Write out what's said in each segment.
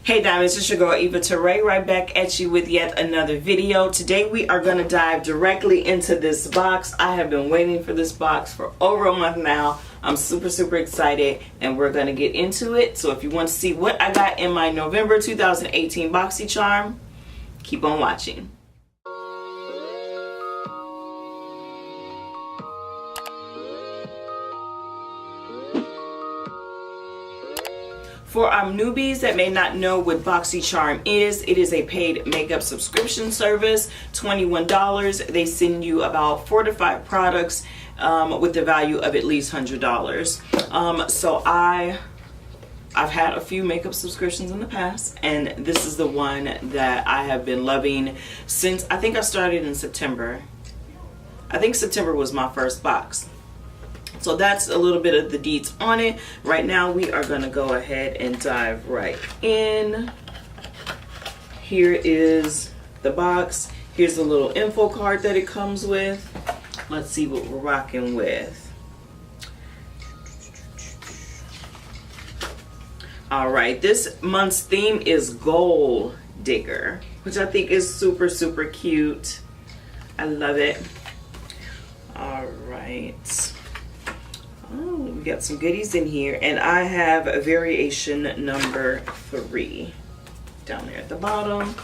Hey diamonds, it's your girl Eva Tarae right back at you with yet another video. Today we are going to dive directly into this box. I have been waiting for this box for over a month now. I'm super excited and we're going to get into it. So if you want to see what I got in my November 2018 BoxyCharm, keep on watching. For our newbies that may not know what BoxyCharm is, it is a paid makeup subscription service, $21. They send you about 4 to 5 products with the value of at least $100. So I've had a few makeup subscriptions in the past, and this is the one that I have been loving since I think I started in September. I think September was my first box. So that's a little bit of the deets on it. Right now we are going to go ahead and dive right in. Here is the box. Here's the little info card that it comes with. Let's see what we're rocking with. Alright, this month's theme is Gold Digger, which I think is super cute. I love it. Alright. Oh, we got some goodies in here, and I have a variation number 3 down there at the bottom.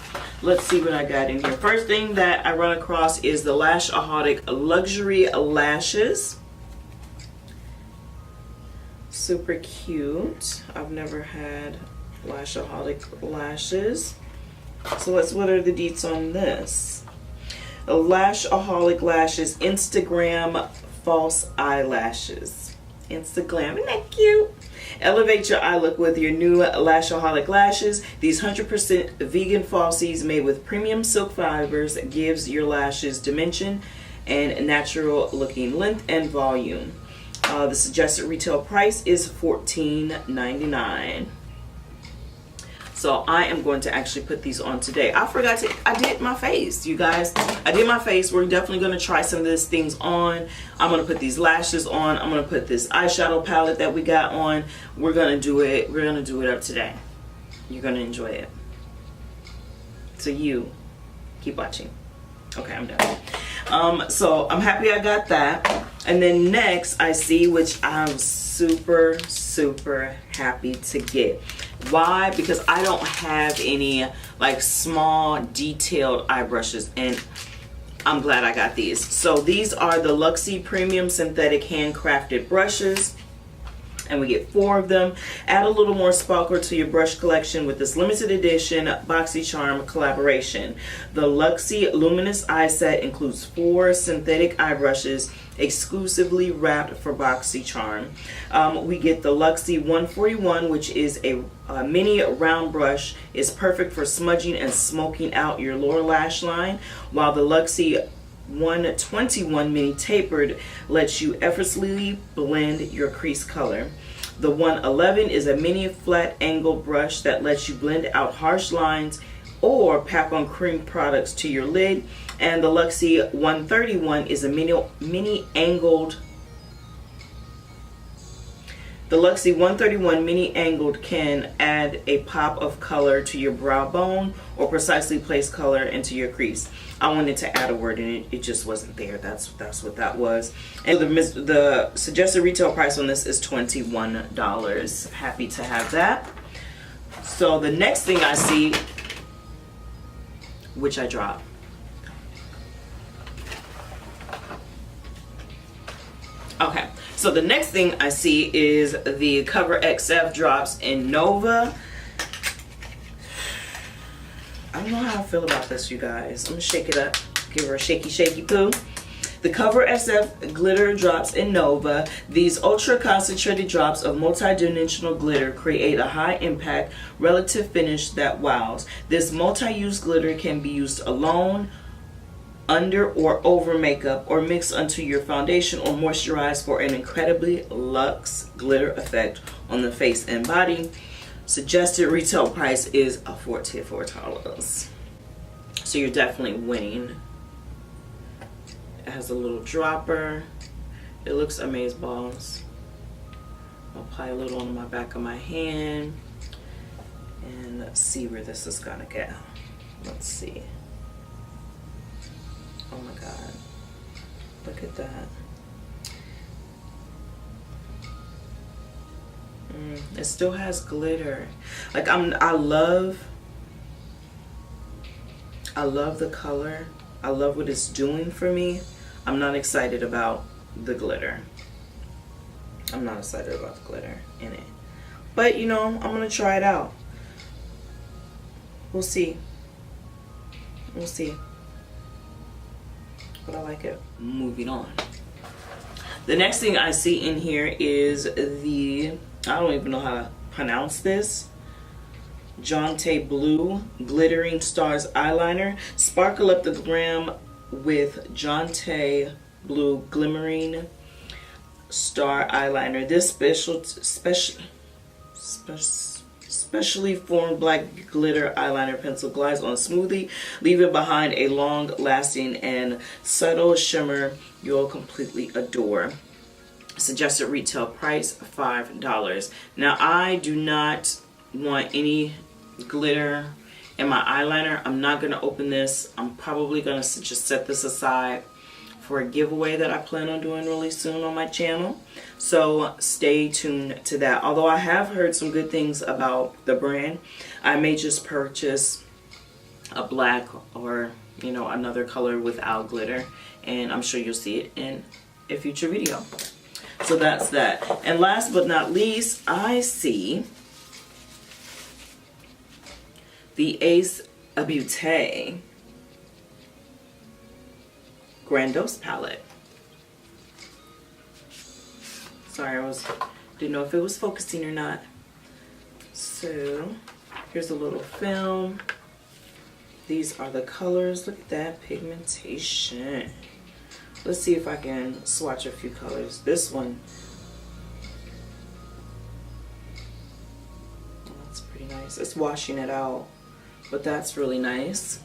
Let's see what I got in here. First thing that I run across is the Lashaholic Luxury Lashes. Super cute. I've never had Lashaholic lashes. So what are the deets on this? The Lashaholic Lashes Instagram False Eyelashes. Instagram, isn't that cute? Elevate your eye look with your new Lashaholic lashes. These 100% vegan falsies made with premium silk fibers gives your lashes dimension and natural looking length and volume. The suggested retail price is $14.99. So I am going to actually put these on today. I did my face, you guys. I did my face. We're definitely going to try some of these things on. I'm going to put these lashes on. I'm going to put this eyeshadow palette that we got on. We're going to do it. We're going to do it up today. You're going to enjoy it. So you keep watching. Okay, I'm done. So I'm happy I got that. And then next I see, which I'm super happy to get. Why? Because I don't have any like small detailed eye brushes, and I'm glad I got these. So these are the Luxy Premium Synthetic Handcrafted Brushes, and we get 4 of them. Add a little more sparkle to your brush collection with this limited edition BoxyCharm collaboration. The Luxy Luminous Eye Set includes 4 synthetic eye brushes exclusively wrapped for BoxyCharm. We get the Luxy 141, which is a mini round brush. Is perfect for smudging and smoking out your lower lash line, while the Luxy 121 mini tapered lets you effortlessly blend your crease color. The 111 is a mini flat angle brush that lets you blend out harsh lines or pack on cream products to your lid. And the Luxy 131 is a mini angled. The Luxy 131 mini angled can add a pop of color to your brow bone or precisely place color into your crease. I wanted to add a word and it just wasn't there. That's what that was. And the suggested retail price on this is $21. Happy to have that. So the next thing I see, which I dropped. Okay, so the next thing I see is the Cover XF drops in Nova. I don't know how I feel about this, you guys. I'm gonna shake it up, give her a shaky poo. The Cover SF glitter drops in Nova. These ultra concentrated drops of multi-dimensional glitter create a high impact relative finish that wows. This multi-use glitter can be used alone, under or over makeup, or mix onto your foundation or moisturize for an incredibly luxe glitter effect on the face and body. Suggested retail price is $44. So you're definitely winning. It has a little dropper. It looks amazeballs. I'll apply a little on my back of my hand. and see where this is gonna go. Let's see. Oh my God, look at that. It still has glitter. Like I love the color. I love what it's doing for me. I'm not excited about the glitter. I'm not excited about the glitter in it. But you know, I'm gonna try it out. We'll see. We'll see. But I like it. Moving on. The next thing I see in here is the, I don't even know how to pronounce this, Jonte Blue Glittering Stars Eyeliner. Sparkle up the glam with Jonte Blue Glimmering Star Eyeliner. This specially formed black glitter eyeliner pencil glides on smoothly, leaving behind a long-lasting and subtle shimmer you'll completely adore. Suggested retail price $5. Now I do not want any glitter in my eyeliner. I'm not going to open this. I'm probably going to just set this aside for a giveaway that I plan on doing really soon on my channel. So stay tuned to that. Although I have heard some good things about the brand, I may just purchase a black or, you know, another color without glitter, and I'm sure you'll see it in a future video. So that's that. And last but not least, I see the Eva Tarae Grandiose palette. Sorry, didn't know if it was focusing or not. So here's a little film. These are the colors. Look at that pigmentation. Let's see if I can swatch a few colors. This one, oh, that's pretty nice. It's washing it out, but that's really nice.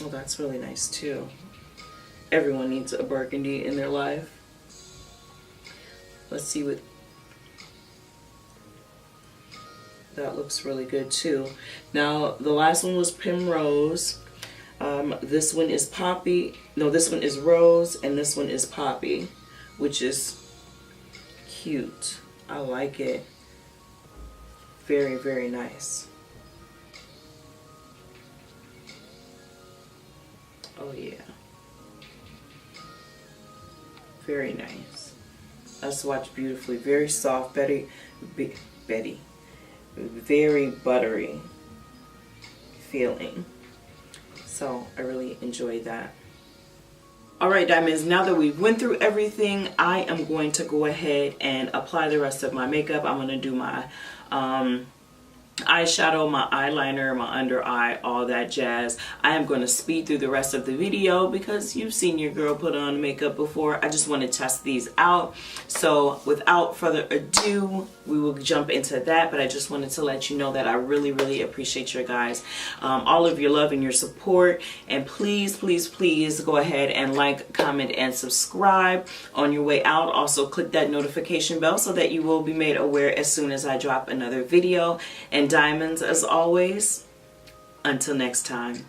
Oh, that's really nice too. Everyone needs a burgundy in their life. Let's see what that looks really good too. Now the last one was Primrose. This one is Poppy. No, this one is Rose, and this one is Poppy, which is cute. I like it. Very, very nice. Oh yeah. Very nice. That's swatched beautifully. Very soft, very buttery feeling. So I really enjoyed that. Alright, diamonds, now that we've went through everything, I am going to go ahead and apply the rest of my makeup. I'm going to do my eyeshadow, my eyeliner, my under eye, all that jazz. I am going to speed through the rest of the video because you've seen your girl put on makeup before. I just want to test these out. So without further ado, we will jump into that. But I just wanted to let you know that I really, really appreciate your guys, all of your love and your support. And please, please, please go ahead and like, comment, and subscribe on your way out. Also click that notification bell so that you will be made aware as soon as I drop another video. And diamonds, as always, until next time.